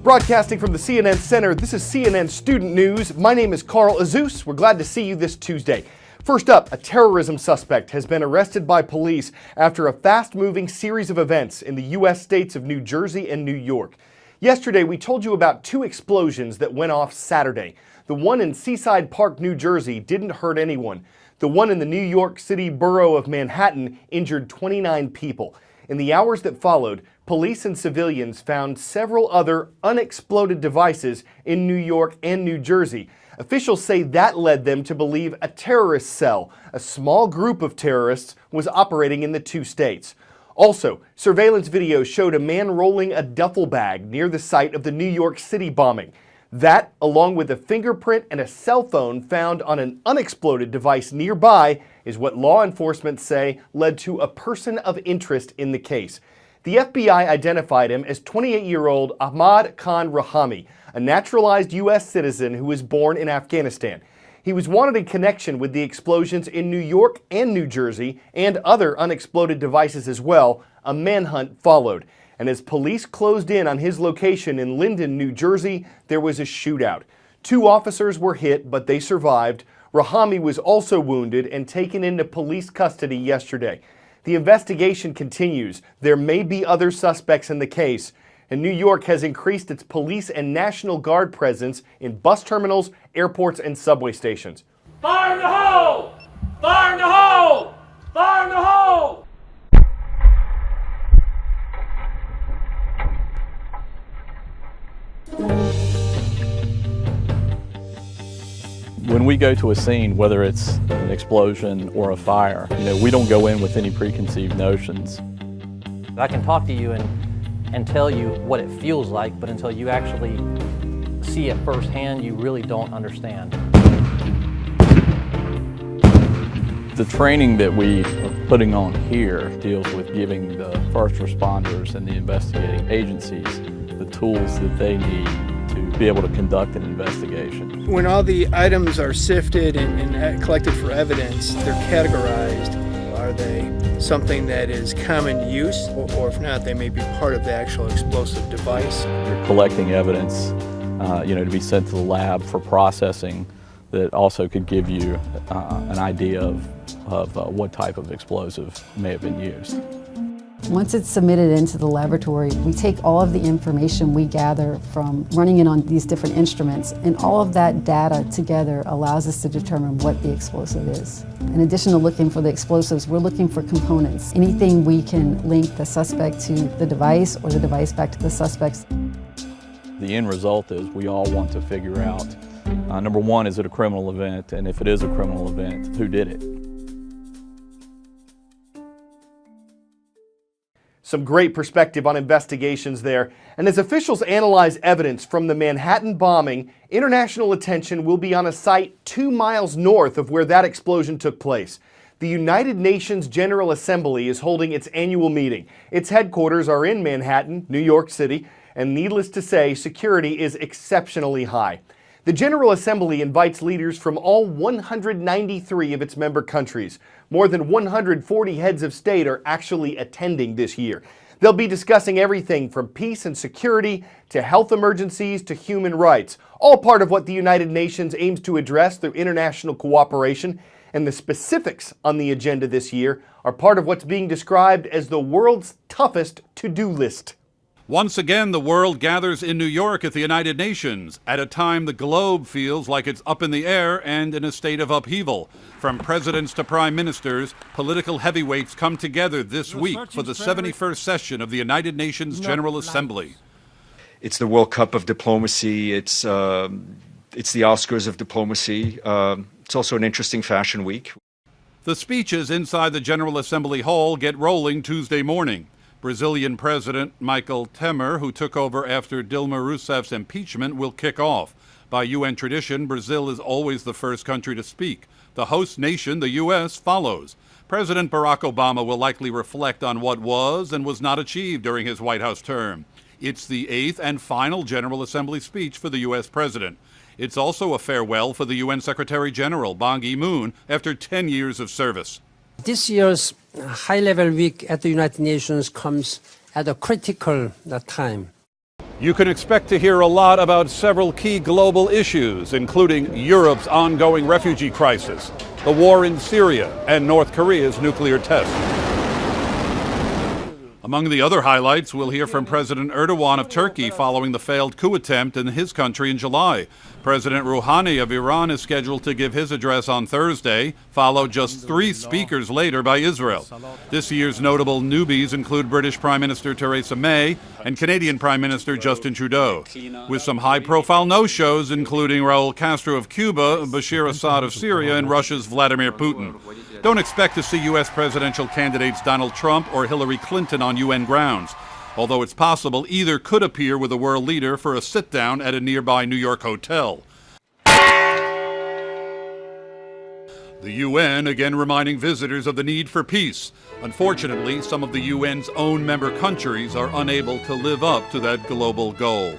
Broadcasting from the CNN Center, this is CNN Student News. My name is Carl Azus. We're glad to see you this Tuesday. First up, a terrorism suspect has been arrested by police after a fast-moving series of events in the U.S. states of New Jersey and New York. Yesterday, we told you about two explosions that went off Saturday. The one in Seaside Park, New Jersey, didn't hurt anyone. The one in the New York City borough of Manhattan injured 29 people. In the hours that followed, police and civilians found several other unexploded devices in New York and New Jersey. Officials say that led them to believe a terrorist cell, a small group of terrorists, was operating in the two states. Also, surveillance video showed a man rolling a duffel bag near the site of the New York City bombing. That, along with a fingerprint and a cell phone found on an unexploded device nearby, is what law enforcement say led to a person of interest in the case. The FBI identified him as 28-year-old Ahmad Khan Rahami, a naturalized U.S. citizen who was born in Afghanistan. He was wanted in connection with the explosions in New York and New Jersey and other unexploded devices as well. A manhunt followed. And as police closed in on his location in Linden, New Jersey, there was a shootout. Two officers were hit, but they survived. Rahami was also wounded and taken into police custody yesterday. The investigation continues. There may be other suspects in the case. And New York has increased its police and National Guard presence in bus terminals, airports, and subway stations. Fire in the hole! Fire in the hole! Fire in the hole! When we go to a scene, whether it's an explosion or a fire, we don't go in with any preconceived notions. I can talk to you and tell you what it feels like, but until you actually see it firsthand, you really don't understand. The training that we are putting on here deals with giving the first responders and the investigating agencies the tools that they need to be able to conduct an investigation. When all the items are sifted and collected for evidence, they're categorized. Are they something that is common use, or if not, they may be part of the actual explosive device? You're collecting evidence, to be sent to the lab for processing that also could give you an idea of what type of explosive may have been used. Once it's submitted into the laboratory, we take all of the information we gather from running it on these different instruments, and all of that data together allows us to determine what the explosive is. In addition to looking for the explosives, we're looking for components. Anything we can link the suspect to the device or the device back to the suspects. The end result is we all want to figure out, number one, is it a criminal event? And if it is a criminal event, who did it? Some great perspective on investigations there. And as officials analyze evidence from the Manhattan bombing, international attention will be on a site 2 miles north of where that explosion took place. The United Nations General Assembly is holding its annual meeting. Its headquarters are in Manhattan, New York City, and needless to say, security is exceptionally high. The General Assembly invites leaders from all 193 of its member countries. More than 140 heads of state are actually attending this year. They'll be discussing everything from peace and security to health emergencies to human rights, all part of what the United Nations aims to address through international cooperation. And the specifics on the agenda this year are part of what's being described as the world's toughest to-do list. Once again, the world gathers in New York at the United Nations at a time the globe feels like it's up in the air and in a state of upheaval. From presidents to prime ministers, political heavyweights come together this week for the 71st session of the United Nations General Assembly. It's the World Cup of diplomacy. It's the Oscars of diplomacy. It's also an interesting fashion week. The speeches inside the General Assembly Hall get rolling Tuesday morning. Brazilian President Michel Temer, who took over after Dilma Rousseff's impeachment, will kick off. By UN tradition, Brazil is always the first country to speak. The host nation, the U.S., follows. President Barack Obama will likely reflect on what was and was not achieved during his White House term. It's the 8th and final General Assembly speech for the U.S. president. It's also a farewell for the UN Secretary General, Ban Ki-moon, after 10 years of service. This year's high-level week at the United Nations comes at a critical time. You can expect to hear a lot about several key global issues, including Europe's ongoing refugee crisis, the war in Syria, and North Korea's nuclear test. Among the other highlights, we'll hear from President Erdogan of Turkey following the failed coup attempt in his country in July. President Rouhani of Iran is scheduled to give his address on Thursday, followed just 3 speakers later by Israel. This year's notable newbies include British Prime Minister Theresa May and Canadian Prime Minister Justin Trudeau, with some high-profile no-shows including Raul Castro of Cuba, Bashir Assad of Syria, and Russia's Vladimir Putin. Don't expect to see U.S. presidential candidates Donald Trump or Hillary Clinton on UN grounds, although it's possible either could appear with a world leader for a sit-down at a nearby New York hotel. The UN again reminding visitors of the need for peace. Unfortunately, some of the UN's own member countries are unable to live up to that global goal.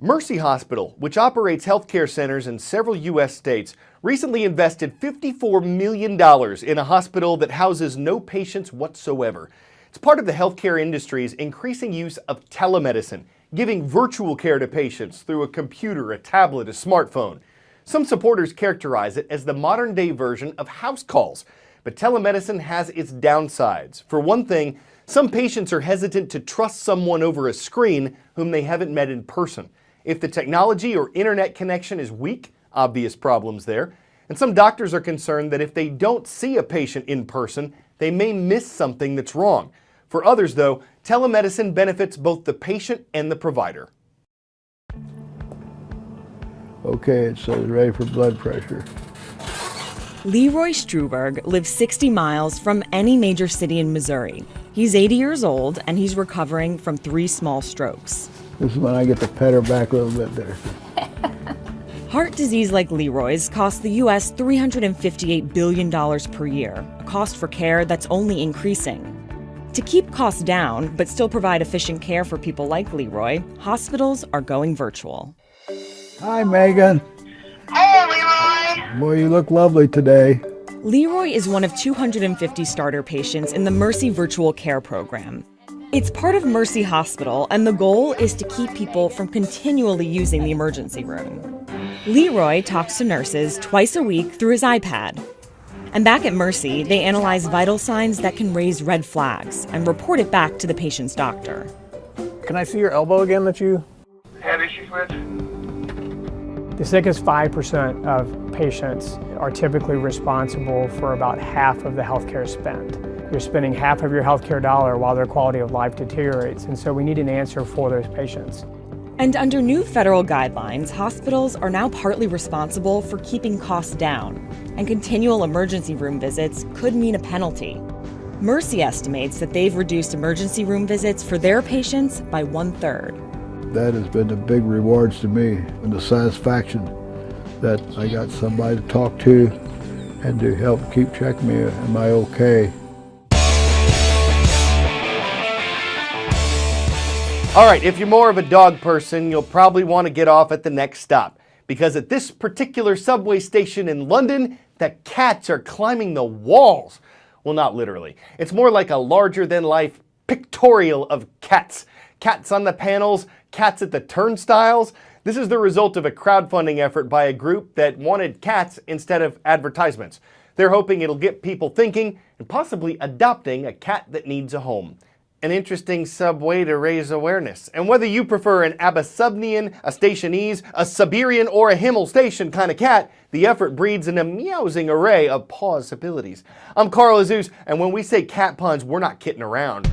Mercy Hospital, which operates healthcare centers in several U.S. states, recently invested $54 million in a hospital that houses no patients whatsoever. It's part of the healthcare industry's increasing use of telemedicine, giving virtual care to patients through a computer, a tablet, a smartphone. Some supporters characterize it as the modern-day version of house calls, but telemedicine has its downsides. For one thing, some patients are hesitant to trust someone over a screen whom they haven't met in person. If the technology or internet connection is weak, obvious problems there. And some doctors are concerned that if they don't see a patient in person, they may miss something that's wrong. For others, though, telemedicine benefits both the patient and the provider. Okay, it says ready for blood pressure. Leroy Struberg lives 60 miles from any major city in Missouri. He's 80 years old and he's recovering from 3 small strokes. This is when I get to pet her back a little bit there. Heart disease like Leroy's costs the U.S. $358 billion per year, a cost for care that's only increasing. To keep costs down, but still provide efficient care for people like Leroy, hospitals are going virtual. Hi, Megan. Hey, Leroy. Boy, you look lovely today. Leroy is one of 250 starter patients in the Mercy Virtual Care Program. It's part of Mercy Hospital, and the goal is to keep people from continually using the emergency room. Leroy talks to nurses twice a week through his iPad. And back at Mercy, they analyze vital signs that can raise red flags and report it back to the patient's doctor. Can I see your elbow again that you Have issues with? The sickest 5% of patients are typically responsible for about half of the healthcare spend. You're spending half of your healthcare dollar while their quality of life deteriorates, and so we need an answer for those patients. And under new federal guidelines, hospitals are now partly responsible for keeping costs down, and continual emergency room visits could mean a penalty. Mercy estimates that they've reduced emergency room visits for their patients by 1/3. That has been the big rewards to me, and the satisfaction that I got somebody to talk to and to help keep checking me, am I okay? All right, if you're more of a dog person, you'll probably want to get off at the next stop, because at this particular subway station in London, the cats are climbing the walls. Well, not literally. It's more like a larger-than-life pictorial of cats. Cats on the panels, cats at the turnstiles. This is the result of a crowdfunding effort by a group that wanted cats instead of advertisements. They're hoping it'll get people thinking and possibly adopting a cat that needs a home. An interesting subway to raise awareness. And whether you prefer an Abyssinian, a Stationese, a Siberian, or a Himmel Station kind of cat, the effort breeds an amusing array of possibilities. I'm Carl Azus, and when we say cat puns, we're not kidding around.